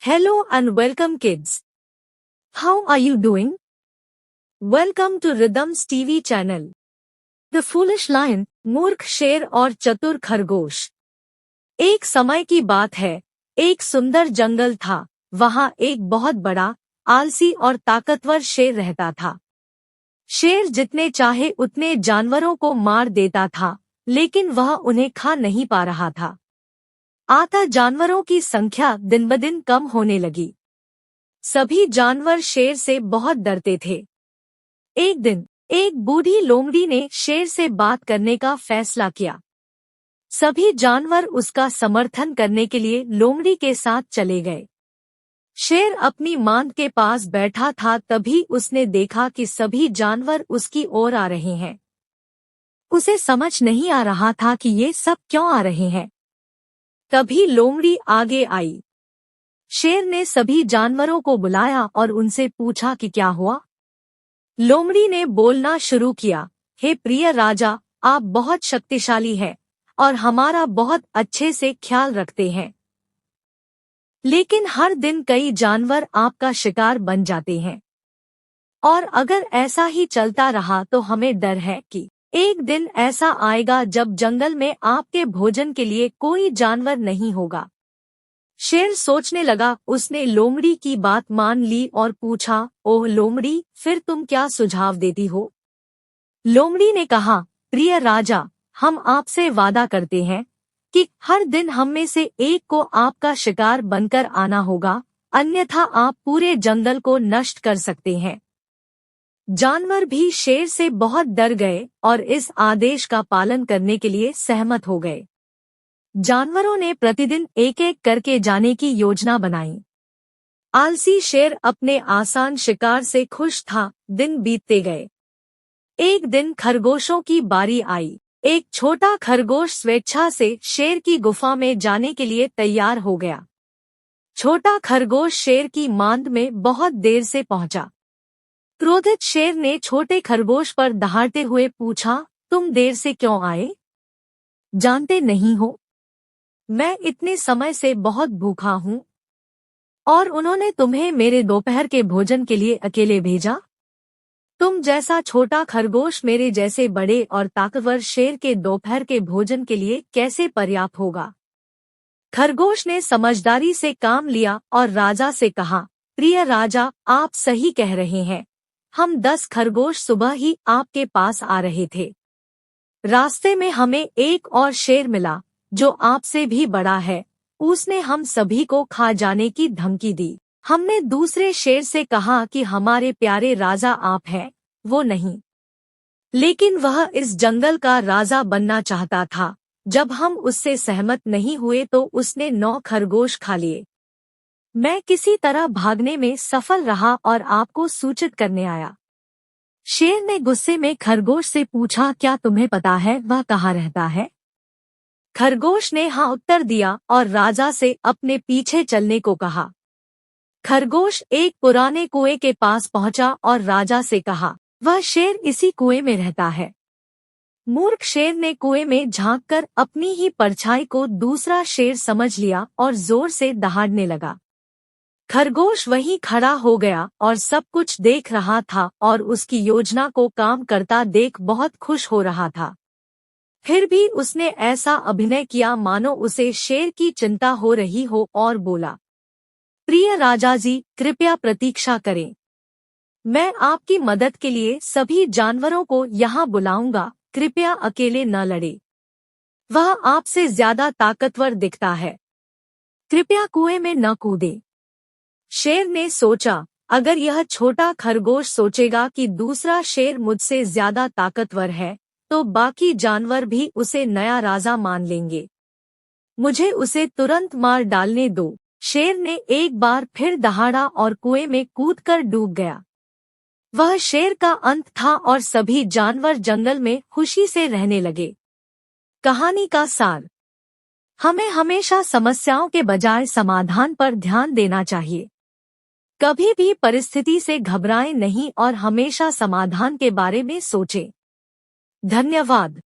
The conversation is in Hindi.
Hello and welcome kids. How are you doing? Welcome to Rhythms TV channel. The Foolish Lion, मूर्ख शेर और चतुर खरगोश। एक समय की बात है, एक सुंदर जंगल था। वहाँ एक बहुत बड़ा, आलसी और ताकतवर शेर रहता था। शेर जितने चाहे उतने जानवरों को मार देता था, लेकिन वह उन्हें खा नहीं पा रहा था। आता जानवरों की संख्या दिन ब दिन कम होने लगी। सभी जानवर शेर से बहुत डरते थे। एक दिन एक बूढ़ी लोमड़ी ने शेर से बात करने का फैसला किया। सभी जानवर उसका समर्थन करने के लिए लोमड़ी के साथ चले गए। शेर अपनी मांद के पास बैठा था, तभी उसने देखा कि सभी जानवर उसकी ओर आ रहे हैं। उसे समझ नहीं आ रहा था कि ये सब क्यों आ रहे हैं। तभी लोमड़ी आगे आई। शेर ने सभी जानवरों को बुलाया और उनसे पूछा कि क्या हुआ। लोमड़ी ने बोलना शुरू किया, हे प्रिय राजा, आप बहुत शक्तिशाली हैं और हमारा बहुत अच्छे से ख्याल रखते हैं, लेकिन हर दिन कई जानवर आपका शिकार बन जाते हैं और अगर ऐसा ही चलता रहा तो हमें डर है कि एक दिन ऐसा आएगा जब जंगल में आपके भोजन के लिए कोई जानवर नहीं होगा। शेर सोचने लगा। उसने लोमड़ी की बात मान ली और पूछा, ओह लोमड़ी, फिर तुम क्या सुझाव देती हो? लोमड़ी ने कहा, प्रिय राजा, हम आपसे वादा करते हैं कि हर दिन हम में से एक को आपका शिकार बनकर आना होगा, अन्यथा आप पूरे जंगल को नष्ट कर सकते हैं। जानवर भी शेर से बहुत डर गए और इस आदेश का पालन करने के लिए सहमत हो गए। जानवरों ने प्रतिदिन एक एक करके जाने की योजना बनाई। आलसी शेर अपने आसान शिकार से खुश था। दिन बीतते गए। एक दिन खरगोशों की बारी आई। एक छोटा खरगोश स्वेच्छा से शेर की गुफा में जाने के लिए तैयार हो गया। छोटा खरगोश शेर की मांद में बहुत देर से पहुंचा। क्रोधित शेर ने छोटे खरगोश पर दहाड़ते हुए पूछा, तुम देर से क्यों आए? जानते नहीं हो, मैं इतने समय से बहुत भूखा हूँ और उन्होंने तुम्हें मेरे दोपहर के भोजन के लिए अकेले भेजा। तुम जैसा छोटा खरगोश मेरे जैसे बड़े और ताकतवर शेर के दोपहर के भोजन के लिए कैसे पर्याप्त होगा? खरगोश ने समझदारी से काम लिया और राजा से कहा, प्रिय राजा, आप सही कह रहे हैं। हम 10 खरगोश सुबह ही आपके पास आ रहे थे। रास्ते में हमें एक और शेर मिला जो आपसे भी बड़ा है। उसने हम सभी को खा जाने की धमकी दी। हमने दूसरे शेर से कहा कि हमारे प्यारे राजा आप हैं, वो नहीं, लेकिन वह इस जंगल का राजा बनना चाहता था। जब हम उससे सहमत नहीं हुए तो उसने 9 खरगोश खा लिए। मैं किसी तरह भागने में सफल रहा और आपको सूचित करने आया। शेर ने गुस्से में खरगोश से पूछा, क्या तुम्हें पता है वह कहाँ रहता है? खरगोश ने हाँ उत्तर दिया और राजा से अपने पीछे चलने को कहा। खरगोश एक पुराने कुएं के पास पहुंचा और राजा से कहा, वह शेर इसी कुएं में रहता है। मूर्ख शेर ने कुएं में झांककर अपनी ही परछाई को दूसरा शेर समझ लिया और जोर से दहाड़ने लगा। खरगोश वहीं खड़ा हो गया और सब कुछ देख रहा था और उसकी योजना को काम करता देख बहुत खुश हो रहा था। फिर भी उसने ऐसा अभिनय किया मानो उसे शेर की चिंता हो रही हो और बोला, प्रिय राजा जी, कृपया प्रतीक्षा करें। मैं आपकी मदद के लिए सभी जानवरों को यहाँ बुलाऊंगा, कृपया अकेले न लड़े। वह आपसे ज्यादा ताकतवर दिखता है। कृपया कुएं में न कूदे। शेर ने सोचा, अगर यह छोटा खरगोश सोचेगा कि दूसरा शेर मुझसे ज्यादा ताकतवर है, तो बाकी जानवर भी उसे नया राजा मान लेंगे। मुझे उसे तुरंत मार डालने दो। शेर ने एक बार फिर दहाड़ा और कुएं में कूदकर डूब गया। वह शेर का अंत था और सभी जानवर जंगल में खुशी से रहने लगे। कहानी का सार: हमें हमेशा समस्याओं के बजाय समाधान पर ध्यान देना चाहिए। कभी भी परिस्थिति से घबराएं नहीं और हमेशा समाधान के बारे में सोचें। धन्यवाद।